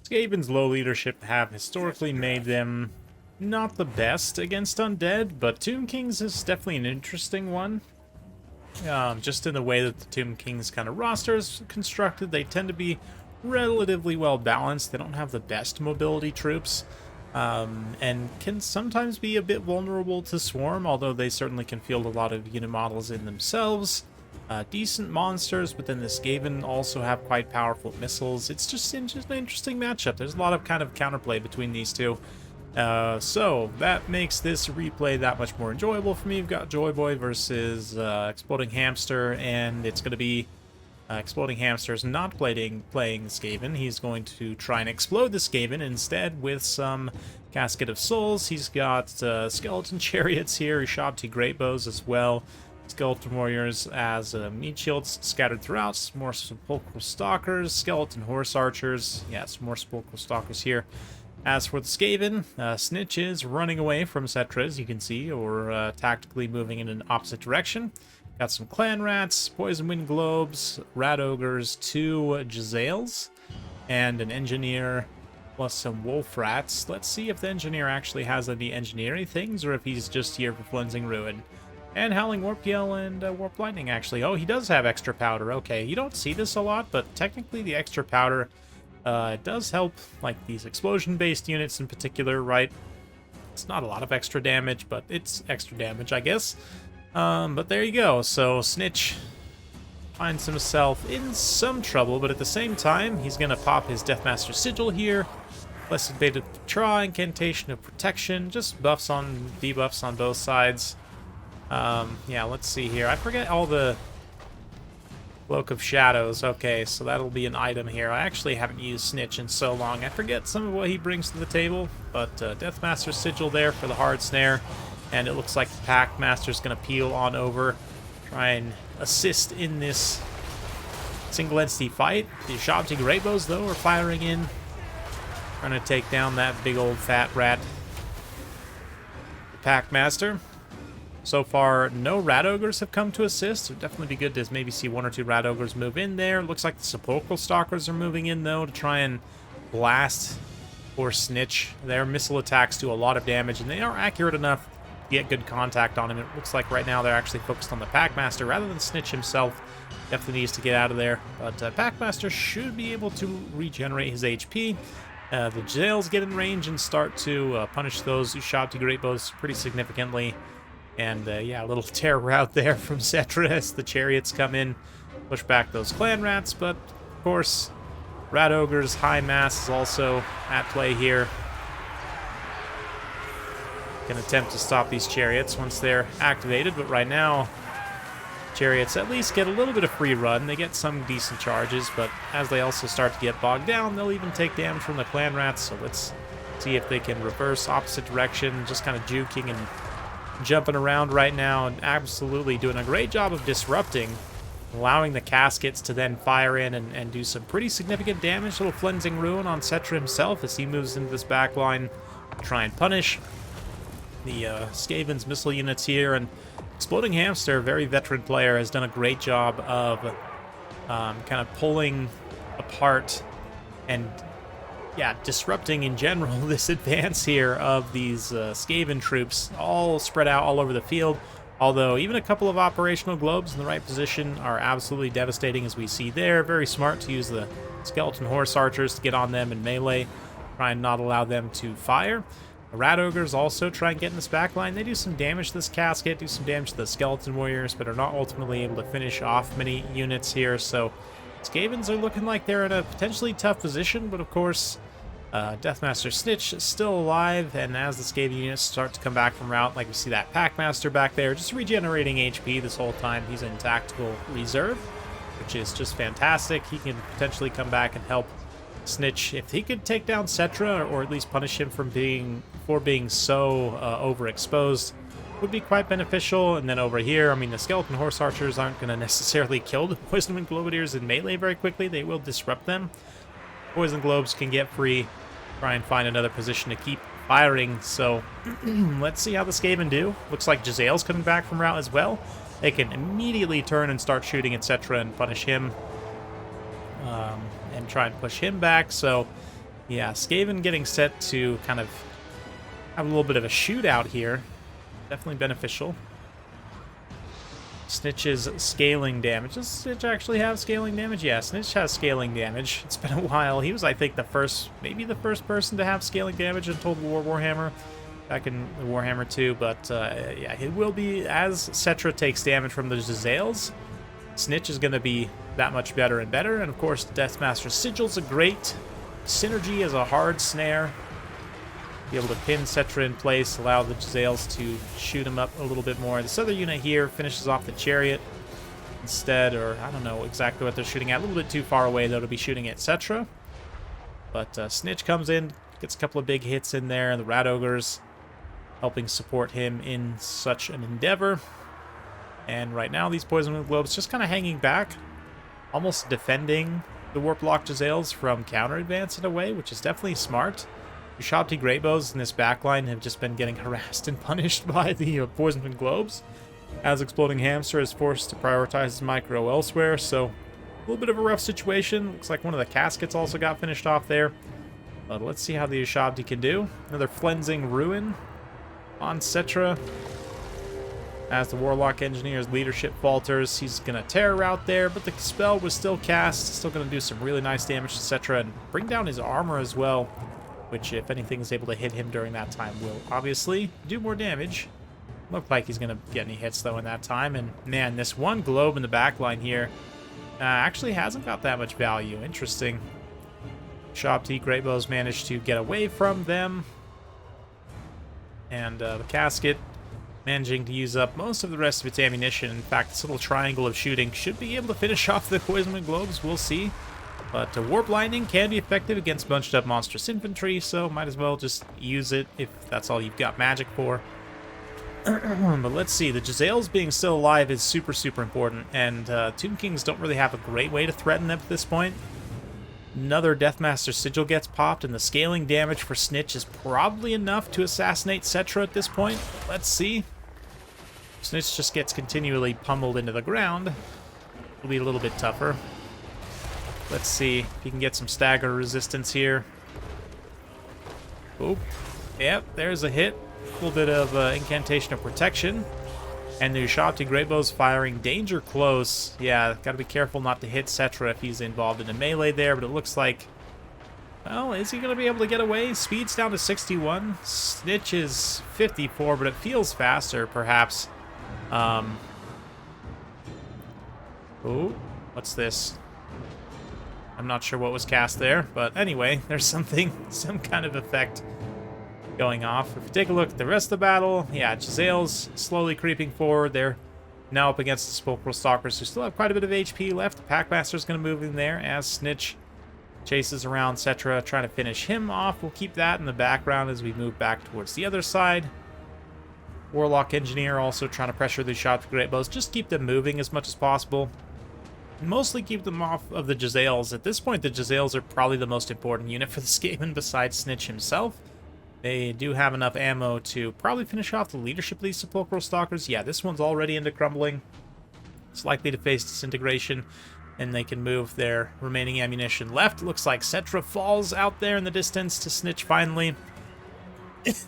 Skaven's low leadership have historically made them not the best against undead, but Tomb Kings is definitely an interesting one. Just in the way that the Tomb Kings kind of roster is constructed, they tend to be relatively well balanced. They don't have the best mobility troops, and can sometimes be a bit vulnerable to Swarm, although they certainly can field a lot of unit models in themselves. Decent monsters, but then the Skaven also have quite powerful missiles. It's just an interesting matchup. There's a lot of kind of counterplay between these two. So that makes this replay that much more enjoyable for me. We've got Joy Boy versus Exploding Hamster, and it's going to be Exploding Hamster's not playing Skaven. He's going to try and explode the Skaven instead with some Casket of Souls. He's got Skeleton Chariots here, Shabti Great Bows as well. Skeleton Warriors as meat shields scattered throughout. More Sepulchral Stalkers, Skeleton Horse Archers. Yes, more Sepulchral Stalkers here. As for the Skaven, Sniktch is running away from Settra, as you can see, or tactically moving in an opposite direction. Got some Clan Rats, Poison Wind Globes, Rat Ogres, 2 Jezzails, and an Engineer, plus some Wolf Rats. Let's see if the Engineer actually has any engineering things, or if he's just here for Cleansing Ruin. And Howling Warp Gale and Warp Lightning, actually. Oh, he does have extra powder. Okay, you don't see this a lot, but technically the extra powder does help, like, these explosion-based units in particular, right? It's not a lot of extra damage, but it's extra damage, I guess. But there you go. So Sniktch finds himself in some trouble, but at the same time, he's going to pop his Deathmaster Sigil here. Blessed Bait of Tra, Incantation of Protection, just buffs on debuffs on both sides. Yeah, let's see here. I forget all the Cloak of Shadows. Okay, so that'll be an item here. I actually haven't used Sniktch in so long. I forget some of what he brings to the table, but Deathmaster Sigil there for the hard snare. And it looks like the Pack Master's going to peel on over, try and assist in this single entity fight. The Shabti Great Bows, though, are firing in, trying to take down that big old fat rat. The Pack Master. So far, no Rat Ogres have come to assist. It would definitely be good to maybe see 1 or 2 Rat Ogres move in there. Looks like the Sepulchral Stalkers are moving in, though, to try and blast poor Sniktch. Their missile attacks do a lot of damage, and they are accurate enough to get good contact on him. It looks like right now they're actually focused on the Packmaster rather than Sniktch himself. Definitely needs to get out of there. But Packmaster should be able to regenerate his HP. The Jezzails get in range and start to punish those Shabti Great Bows pretty significantly. And, yeah, a little terror out there from Settra as the chariots come in, push back those Clan Rats, but, of course, Rat Ogre's High Mass is also at play here. Can attempt to stop these chariots once they're activated, but right now, chariots at least get a little bit of free run. They get some decent charges, but as they also start to get bogged down, they'll even take damage from the Clan Rats, so let's see if they can reverse opposite direction, just kind of juking and jumping around right now, and absolutely doing a great job of disrupting, allowing the caskets to then fire in and do some pretty significant damage. Little Cleansing Ruin on Settra himself as he moves into this back line to try and punish the Skaven's missile units here. And Exploding Hamster, very veteran player, has done a great job of kind of pulling apart and, yeah, disrupting in general this advance here of these Skaven troops, all spread out all over the field. Although even a couple of operational globes in the right position are absolutely devastating, as we see there. Very smart to use the Skeleton Horse Archers to get on them in melee, try and not allow them to fire. The Rat Ogres also try and get in this back line. They do some damage to this casket, do some damage to the Skeleton Warriors, but are not ultimately able to finish off many units here. So Skavens are looking like they're in a potentially tough position, but of course, Deathmaster Sniktch is still alive, and as the Skaven units start to come back from route, like we see that Packmaster back there, just regenerating HP this whole time. He's in tactical reserve, which is just fantastic. He can potentially come back and help Sniktch. If he could take down Settra, or at least punish him for being so overexposed, would be quite beneficial. And then over here, I mean, the Skeleton Horse Archers aren't going to necessarily kill the Poison Wind Globadiers in melee very quickly. They will disrupt them. Poison Globes can get free, try and find another position to keep firing. So let's see how the Skaven do. Looks like Jezzail's coming back from route as well. They can immediately turn and start shooting at Settra and punish him, and try and push him back. So Yeah, Skaven getting set to kind of have a little bit of a shootout here. Definitely beneficial. Sniktch's scaling damage. Does Sniktch actually have scaling damage? Yeah, Sniktch has scaling damage. It's been a while. He was, I think, maybe the first person to have scaling damage in Total War Warhammer back in Warhammer 2. But yeah, it will be, as Settra takes damage from the Jezzails, Sniktch is going to be that much better and better. And of course, Deathmaster Sigil's a great synergy as a hard snare. Be able to pin Settra in place, allow the Jezzails to shoot him up a little bit more. This other unit here finishes off the chariot instead, or I don't know exactly what they're shooting at. A little bit too far away, though, to be shooting at Settra. But Sniktch comes in, gets a couple of big hits in there, and the Rat Ogres helping support him in such an endeavor. And right now, these Poison Wind Globes just kind of hanging back, almost defending the Warp-Locked Jezzails from counter-advance in a way, which is definitely smart. Ushabti Greatbows in this backline have just been getting harassed and punished by the Poison Wind Globes, as Exploding Hamster is forced to prioritize his micro elsewhere, so a little bit of a rough situation. Looks like one of the caskets also got finished off there. But let's see how the Ushabti can do. Another Flensing Ruin on Settra. As the Warlock Engineer's leadership falters, he's going to tear out there, but the spell was still cast. Still going to do some really nice damage to Settra and bring down his armor as well, which, if anything is able to hit him during that time, will obviously do more damage. Look like he's going to get any hits, though, in that time. And, man, this one globe in the back line here actually hasn't got that much value. Interesting. Ushabti Greatbows managed to get away from them. And the casket managing to use up most of the rest of its ammunition. In fact, this little triangle of shooting should be able to finish off the Poison Wind Globes. We'll see. But Warp Lightning can be effective against bunched up monstrous infantry, so might as well just use it if that's all you've got magic for. But let's see, the Jezzails being still alive is super, super important, and Tomb Kings don't really have a great way to threaten them at this point. Another Deathmaster Sigil gets popped, and the scaling damage for Sniktch is probably enough to assassinate Settra at this point. Let's see. Sniktch just gets continually pummeled into the ground. It'll be a little bit tougher. Let's see if he can get some stagger resistance here. Oop. Yep, there's a hit. A little bit of incantation of protection. And the Ushabti Greatbows firing danger close. Yeah, gotta be careful not to hit Settra if he's involved in a melee there, but it looks like... Well, is he gonna be able to get away? Speed's down to 61. Sniktch is 54, but it feels faster, perhaps. Oh, what's this? I'm not sure what was cast there, but anyway, there's some kind of effect going off. If you take a look at the rest of the battle, yeah, Jezzails slowly creeping forward. They're now up against the Sepulchral Stalkers, who still have quite a bit of HP left. The Packmaster's going to move in there as Sniktch chases around Settra, trying to finish him off. We'll keep that in the background as we move back towards the other side. Warlock Engineer also trying to pressure the Ushabti Greatbows. Just keep them moving as much as possible. Mostly keep them off of the Jezzails. At this point, the Jezzails are probably the most important unit for the Skaven besides Sniktch himself. They do have enough ammo to probably finish off the leadership of these Sepulchral Stalkers. Yeah, this one's already into crumbling. It's likely to face disintegration, and they can move their remaining ammunition left. Looks like Settra falls out there in the distance to Sniktch finally.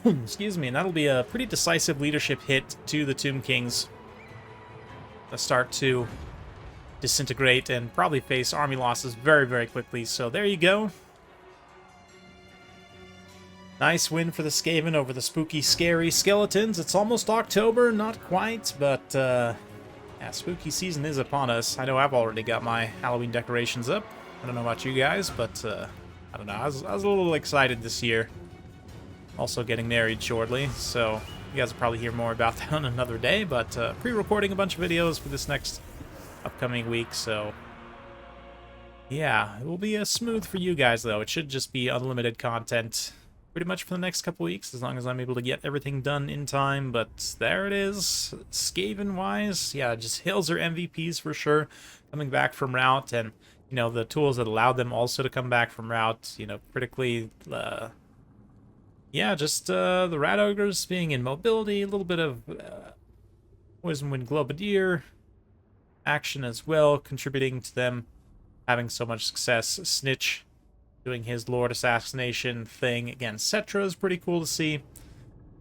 Excuse me, and that'll be a pretty decisive leadership hit to the Tomb Kings. They'll start to disintegrate and probably face army losses very, very quickly. So there you go. Nice win for the Skaven over the spooky, scary skeletons. It's almost October, not quite, but yeah, spooky season is upon us. I know I've already got my Halloween decorations up. I don't know about you guys, but I don't know. I was a little excited this year. Also getting married shortly, so you guys will probably hear more about that on another day, but pre-recording a bunch of videos for this next upcoming week, so yeah, it will be smooth for you guys, though. It should just be unlimited content pretty much for the next couple weeks, as long as I'm able to get everything done in time. But there it is. Skaven-wise, yeah, just Hills are MVPs for sure, coming back from route, and, you know, the tools that allowed them also to come back from route, you know, critically, yeah, just the Rat Ogres being in mobility, a little bit of Poison Wind Globadier action as well, contributing to them having so much success. Sniktch doing his Lord Assassination thing against Cetra is pretty cool to see.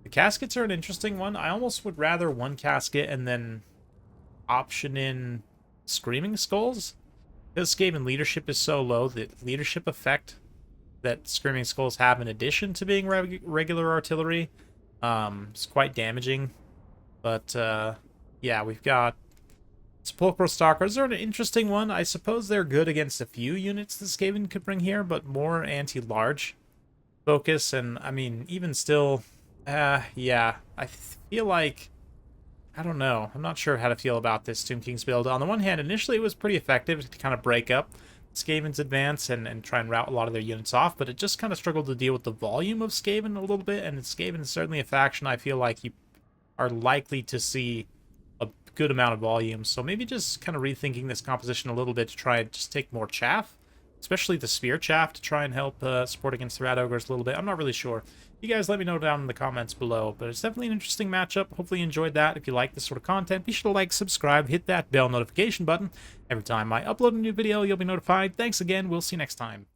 The caskets are an interesting one. I almost would rather one casket and then option in Screaming Skulls. Because Skaven leadership is so low, the leadership effect that Screaming Skulls have in addition to being regular artillery is quite damaging. But yeah, we've got Sepulchral Stalkers are an interesting one. I suppose they're good against a few units that Skaven could bring here, but more anti-large focus. And I mean, even still, yeah, I feel like, I don't know. I'm not sure how to feel about this Tomb King's build. On the one hand, initially it was pretty effective to kind of break up Skaven's advance and try and route a lot of their units off, but it just kind of struggled to deal with the volume of Skaven a little bit, and Skaven is certainly a faction I feel like you are likely to see a good amount of volume. So maybe just kind of rethinking this composition a little bit to try and just take more chaff, especially the spear chaff, to try and help support against the Rat Ogres a little bit. I'm not really sure. You guys let me know down in the comments below, but it's definitely an interesting matchup. Hopefully you enjoyed that. If you like this sort of content, be sure to like, subscribe, hit that bell notification button. Every time I upload a new video, you'll be notified. Thanks again. We'll see you next time.